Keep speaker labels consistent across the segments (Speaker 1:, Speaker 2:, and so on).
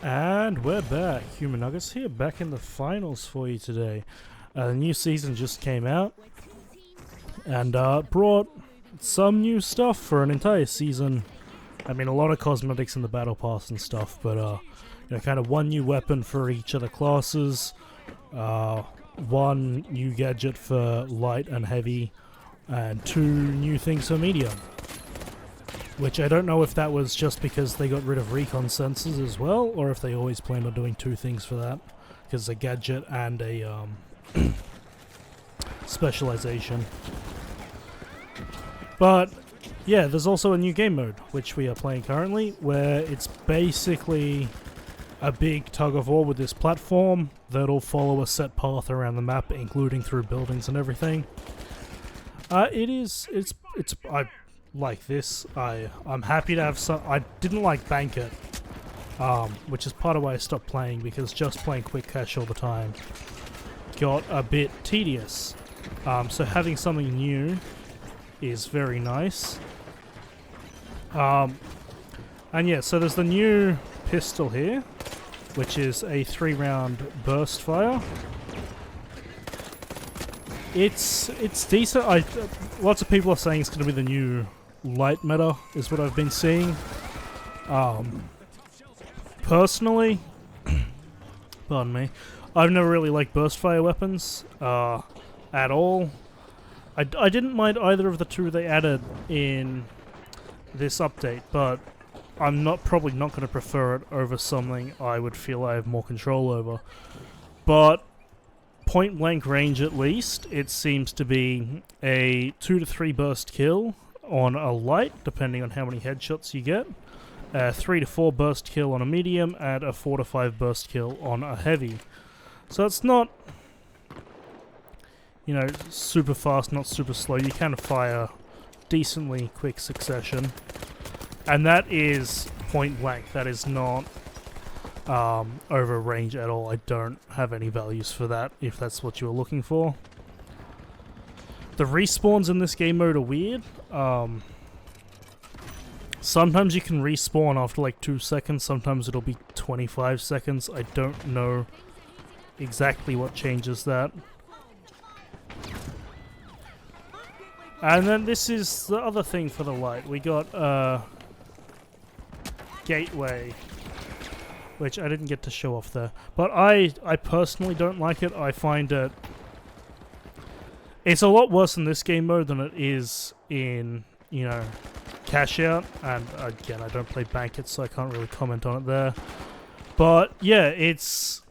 Speaker 1: And we're back. Human Nuggets here, back in the finals for you today. The new season just came out and brought some new stuff for an entire season. I mean, a lot of cosmetics in the battle pass and stuff, but kind of one new weapon for each of the classes, one new gadget for light and heavy, and two new things for medium. Which I don't know if that was just because they got rid of recon sensors as well, or if they always planned on doing two things for that. Because a gadget and a specialization. But yeah, there's also a new game mode, which we are playing currently, where it's basically a big tug of war with this platform that'll follow a set path around the map, including through buildings and everything. I like this. I'm happy to have some. I didn't like Bank It, which is part of why I stopped playing, because just playing quick cash all the time got a bit tedious. So having something new is very nice. And yeah, so there's the new pistol here, which is a 3-round burst fire. It's decent. Lots of people are saying it's going to be the new light meta, is what I've been seeing. Personally, pardon me, I've never really liked burst fire weapons at all. I didn't mind either of the two they added in this update, but I'm probably not going to prefer it over something I would feel I have more control over. But point blank range, at least, it seems to be a 2 to 3 burst kill on a light, depending on how many headshots you get, a 3 to 4 burst kill on a medium, and a 4 to 5 burst kill on a heavy. So it's not, super fast, not super slow. You can fire decently quick succession, and that is point blank. That is not over range at all. I don't have any values for that, if that's what you were looking for. The respawns in this game mode are weird. Sometimes you can respawn after like 2 seconds, sometimes it'll be 25 seconds. I don't know exactly what changes that. And then this is the other thing for the light. We got gateway, which I didn't get to show off there. But I personally don't like it. I find it... It's a lot worse in this game mode than it is in, cash out. And again, I don't play Bank It, so I can't really comment on it there. But yeah, it's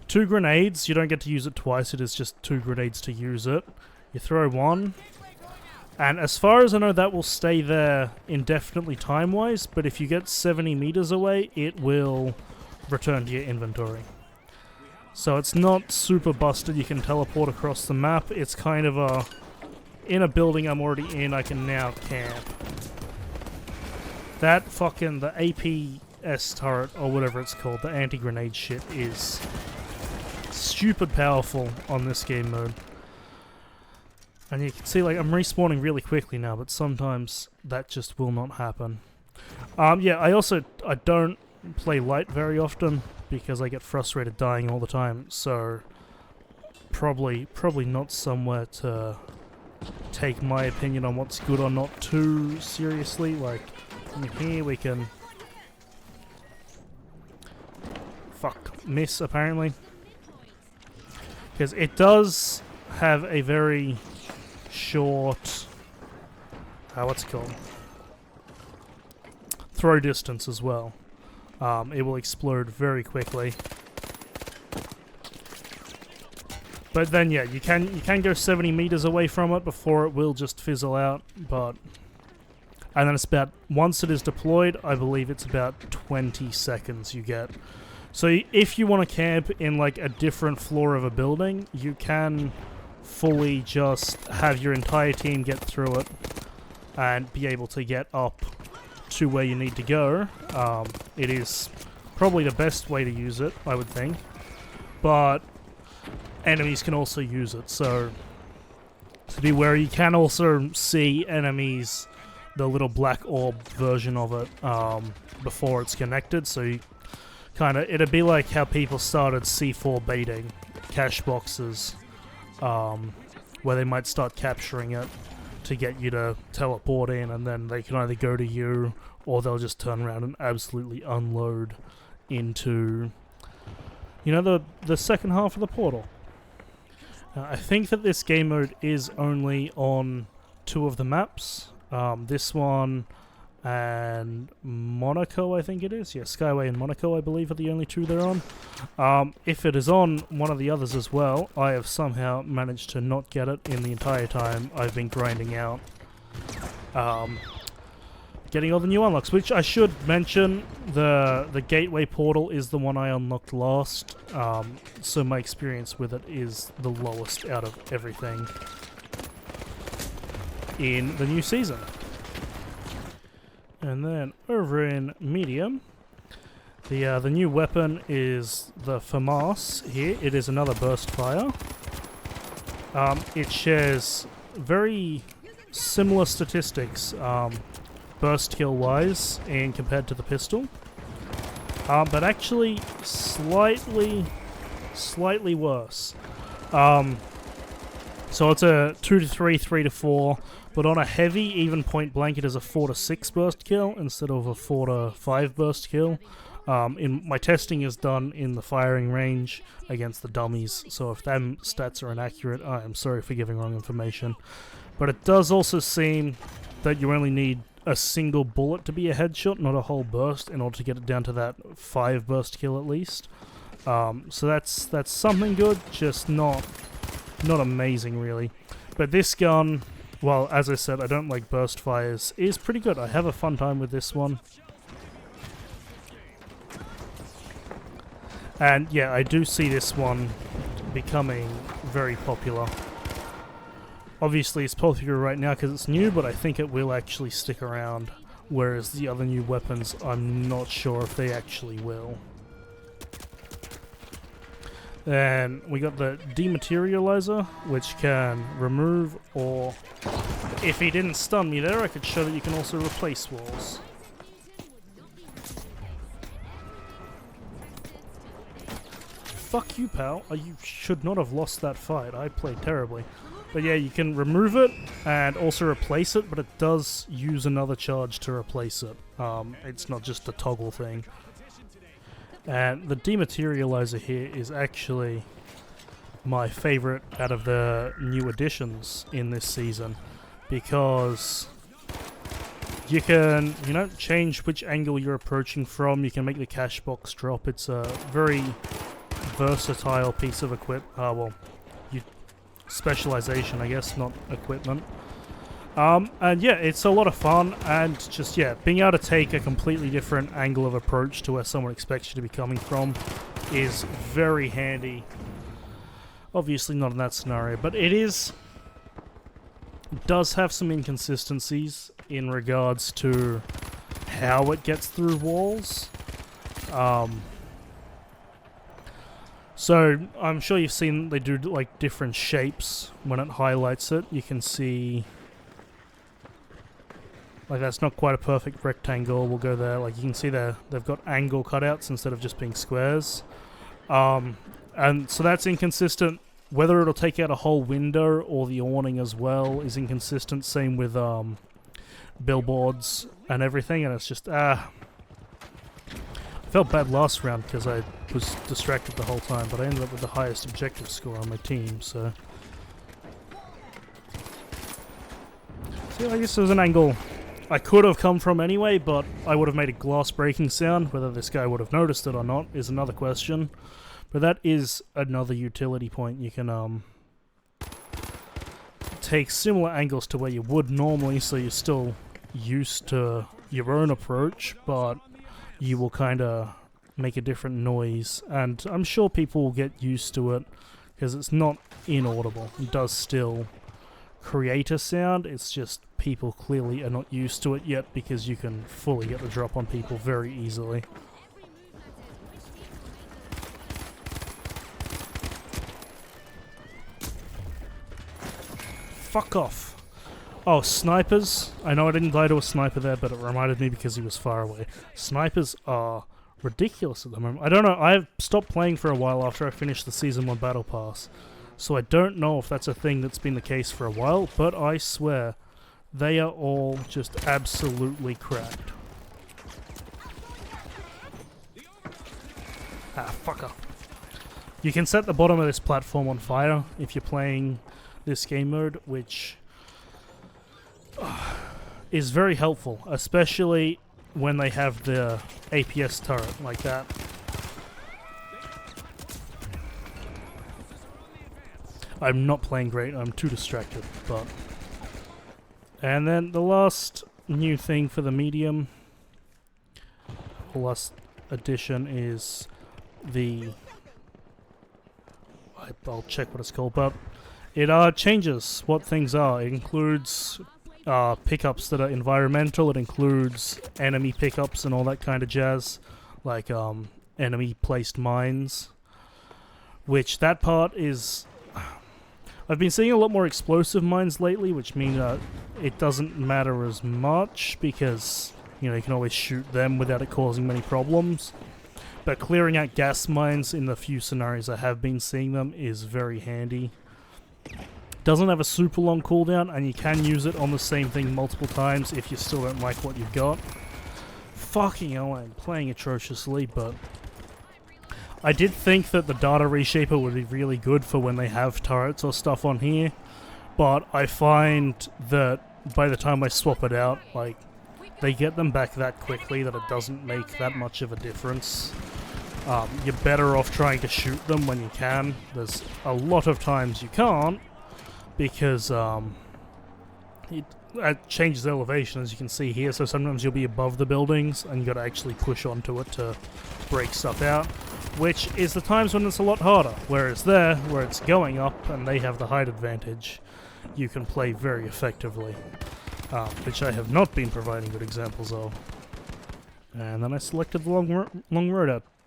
Speaker 1: 2 grenades. You don't get to use it twice. It is just 2 grenades to use it. You throw one. And as far as I know, that will stay there indefinitely time-wise, but if you get 70 meters away, it will return to your inventory. So it's not super busted. You can teleport across the map. It's kind of in a building I'm already in, I can now camp. That fucking, the APS turret, or whatever it's called, the anti-grenade shit, is stupid powerful on this game mode. And you can see, like, I'm respawning really quickly now, but sometimes that just will not happen. Yeah, I don't play light very often because I get frustrated dying all the time, so probably not somewhere to take my opinion on what's good or not too seriously. Like, in here we can... miss, apparently. Because it does have a very short, what's it called? Throw distance as well. It will explode very quickly. But then yeah, you can go 70 meters away from it before it will just fizzle out, and then it's about, once it is deployed, I believe it's about 20 seconds you get. So if you want to camp in like a different floor of a building, you can fully just have your entire team get through it and be able to get up to where you need to go. It is probably the best way to use it, I would think, but enemies can also use it, so to be wary. You can also see enemies the little black orb version of it before it's connected, so you it'd be like how people started C4 baiting cash boxes, where they might start capturing it to get you to teleport in, and then they can either go to you or they'll just turn around and absolutely unload into, the second half of the portal. I think that this game mode is only on 2 of the maps. This one and Monaco, I think it is. Yeah, Skyway and Monaco, I believe, are the only 2 they're on. If it is on one of the others as well, I have somehow managed to not get it in the entire time I've been grinding out. Getting all the new unlocks, which I should mention, the gateway portal is the one I unlocked last, so my experience with it is the lowest out of everything in the new season. And then over in medium, the new weapon is the FAMAS here. It is another burst fire. It shares very similar statistics, burst kill wise, and compared to the pistol, but actually slightly worse. So it's a 2 to 3, 3 to 4. But on a heavy, even point blank, it is a 4 to 6 burst kill instead of a 4 to 5 burst kill. My testing is done in the firing range against the dummies, so if them stats are inaccurate, I am sorry for giving wrong information. But it does also seem that you only need a single bullet to be a headshot, not a whole burst, in order to get it down to that 5 burst kill at least. So that's something good, just not amazing really. But this gun, well, as I said, I don't like burst fires, is pretty good. I have a fun time with this one. And yeah, I do see this one becoming very popular. Obviously it's popular right now because it's new, but I think it will actually stick around. Whereas the other new weapons, I'm not sure if they actually will. Then we got the dematerializer, which can remove, or if he didn't stun me there, I could show that you can also replace walls. Fuck you, pal. You should not have lost that fight. I played terribly. But yeah, you can remove it and also replace it, but it does use another charge to replace it. It's not just a toggle thing. And the dematerializer here is actually my favorite out of the new additions in this season, because you can, change which angle you're approaching from. You can make the cash box drop. It's a very versatile piece of equipment. Specialization, I guess, not equipment. And yeah, it's a lot of fun, and just, being able to take a completely different angle of approach to where someone expects you to be coming from is very handy. Obviously not in that scenario, but it does have some inconsistencies in regards to how it gets through walls. So I'm sure you've seen they do like different shapes when it highlights it. You can see, like, that's not quite a perfect rectangle. We'll go there. Like, you can see they've got angle cutouts instead of just being squares. And so that's inconsistent. Whether it'll take out a whole window or the awning as well is inconsistent. Same with billboards and everything. And it's just, I felt bad last round because I was distracted the whole time, but I ended up with the highest objective score on my team, so I guess there was an angle I could have come from anyway, but I would have made a glass breaking sound. Whether this guy would have noticed it or not is another question. But that is another utility point. You can take similar angles to where you would normally, so you're still used to your own approach, but you will kind of make a different noise. And I'm sure people will get used to it, because it's not inaudible. It does still create a sound, it's just people clearly are not used to it yet, because you can fully get the drop on people very easily. Fuck off. Oh, snipers. I know I didn't die to a sniper there, but it reminded me because he was far away. Snipers are ridiculous at the moment. I don't know, I've stopped playing for a while after I finished the Season 1 Battle Pass. So I don't know if that's a thing that's been the case for a while, but I swear, they are all just absolutely cracked. Ah, fucker. You can set the bottom of this platform on fire if you're playing this game mode, which is very helpful, especially when they have the APS turret like that. I'm not playing great, I'm too distracted, but... And then the last new thing for the medium, the last addition is the... I'll check what it's called, but it changes what things are. It includes pickups that are environmental, it includes enemy pickups and all that kind of jazz, like enemy placed mines, which that part is... I've been seeing a lot more explosive mines lately, which means it doesn't matter as much because, you know, you can always shoot them without it causing many problems. But clearing out gas mines in the few scenarios I have been seeing them is very handy. Doesn't have a super long cooldown, and you can use it on the same thing multiple times if you still don't like what you've got. Fucking hell, I'm playing atrociously, but... I did think that the data reshaper would be really good for when they have turrets or stuff on here, but I find that by the time I swap it out, like, they get them back that quickly that it doesn't make that much of a difference. You're better off trying to shoot them when you can. There's a lot of times you can't, because it changes elevation, as you can see here, so sometimes you'll be above the buildings and you got to actually push onto it to break stuff out, which is the times when it's a lot harder, whereas there, where it's going up and they have the height advantage, you can play very effectively, which I have not been providing good examples of. And then I selected the long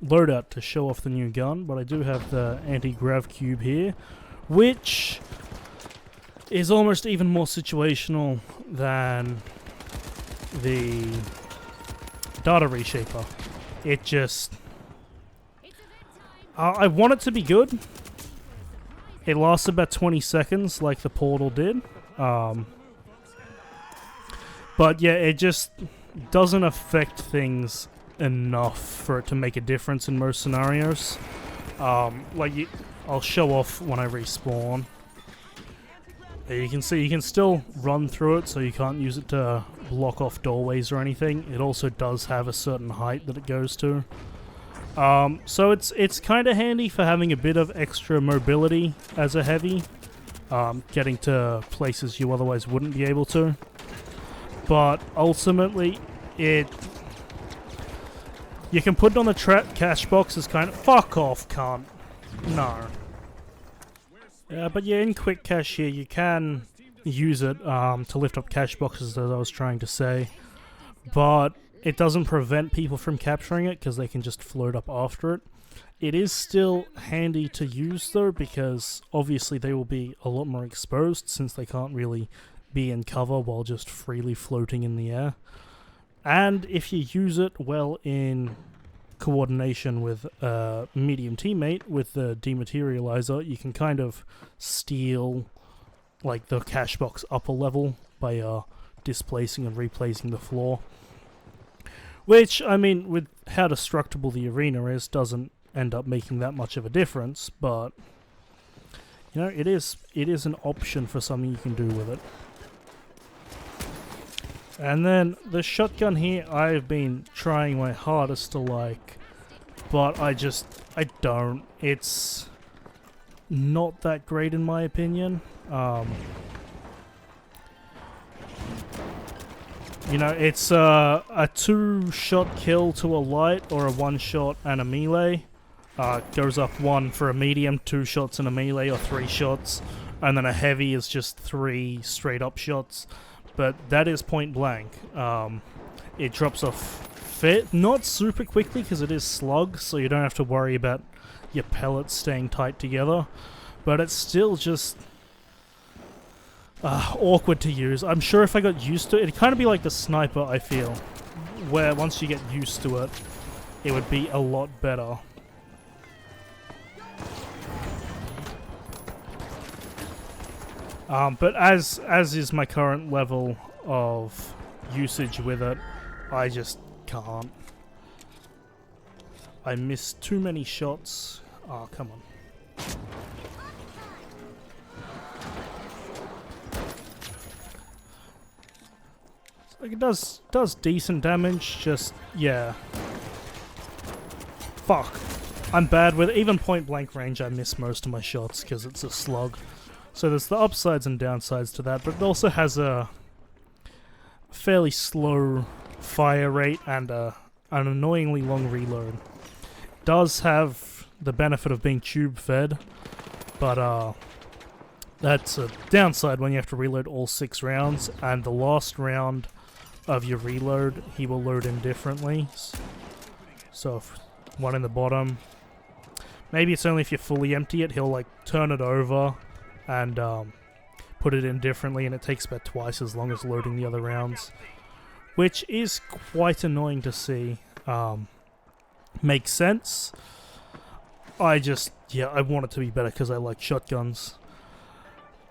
Speaker 1: loadout to show off the new gun, but I do have the anti-grav cube here, which is almost even more situational than the data reshaper. It just... I want it to be good. It lasts about 20 seconds like the portal did. But yeah, it just doesn't affect things enough for it to make a difference in most scenarios. I'll show off when I respawn. You can see you can still run through it, so you can't use it to block off doorways or anything. It also does have a certain height that it goes to. So it's kind of handy for having a bit of extra mobility as a heavy, getting to places you otherwise wouldn't be able to. But ultimately, you can put it on the cash box as kind of... Fuck off, cunt. No. But yeah, in quick cache here, you can use it to lift up cache boxes, as I was trying to say. But it doesn't prevent people from capturing it, because they can just float up after it. It is still handy to use, though, because obviously they will be a lot more exposed, since they can't really be in cover while just freely floating in the air. And if you use it well in coordination with a medium teammate with the dematerializer, you can kind of steal like the cache box up a level by displacing and replacing the floor. Which, I mean, with how destructible the arena is, doesn't end up making that much of a difference, but you know, it is an option for something you can do with it. And then the shotgun here, I've been trying my hardest to like, but I don't. It's not that great in my opinion. You know, it's a 2-shot kill to a light, or a 1-shot and a melee. Goes up 1 for a medium, 2 shots and a melee, or 3 shots, and then a heavy is just 3 straight up shots. But that is point blank. It drops off not super quickly because it is slug, so you don't have to worry about your pellets staying tight together. But it's still just... awkward to use. I'm sure if I got used to it, it'd kind of be like the sniper, I feel, where once you get used to it, it would be a lot better. But as is my current level of usage with it, I just can't. I miss too many shots. Oh, come on. Like it does decent damage, just, yeah. Fuck. I'm bad with even point blank range. I miss most of my shots because it's a slug. So there's the upsides and downsides to that, but it also has a fairly slow fire rate and an annoyingly long reload. It does have the benefit of being tube fed, but that's a downside when you have to reload all 6 rounds, and the last round of your reload, he will load in differently. So if one in the bottom, maybe it's only if you fully empty it, he'll like turn it over and put it in differently, and it takes about twice as long as loading the other rounds, which is quite annoying to see. Makes sense. I just, yeah, I want it to be better because I like shotguns.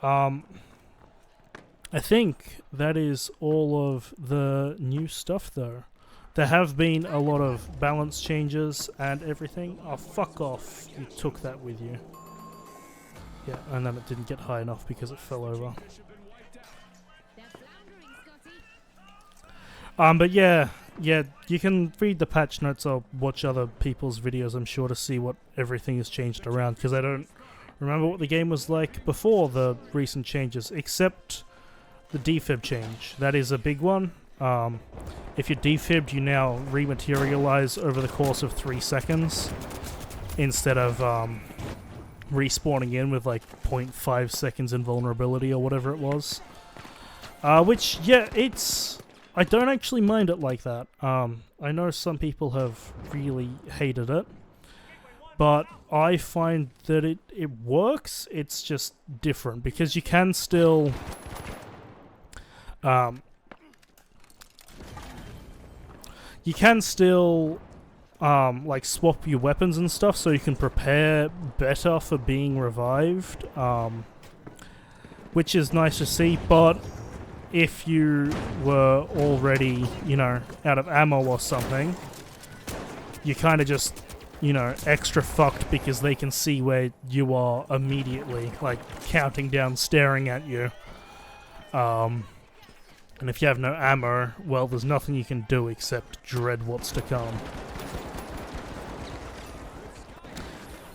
Speaker 1: I think that is all of the new stuff, though. There have been a lot of balance changes and everything. Oh, fuck off. You took that with you. Yeah, and then it didn't get high enough because it fell over. But yeah, you can read the patch notes or watch other people's videos, I'm sure, to see what everything has changed around, because I don't remember what the game was like before the recent changes, except the defib change. That is a big one. If you're defibbed, you now rematerialize over the course of 3 seconds instead of respawning in with like 0.5 seconds invulnerability or whatever it was. Which, yeah, I don't actually mind it like that. I know some people have really hated it, but I find that it works. It's just different because you can still like swap your weapons and stuff, so you can prepare better for being revived, which is nice to see. But if you were already, you know, out of ammo or something, you kind of just, you know, extra fucked because they can see where you are immediately, like counting down, staring at you. And if you have no ammo, well, there's nothing you can do except dread what's to come.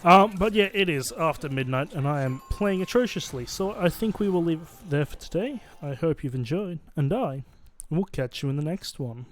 Speaker 1: But yeah, it is after midnight, and I am playing atrociously, so I think we will leave it there for today. I hope you've enjoyed, and I will catch you in the next one.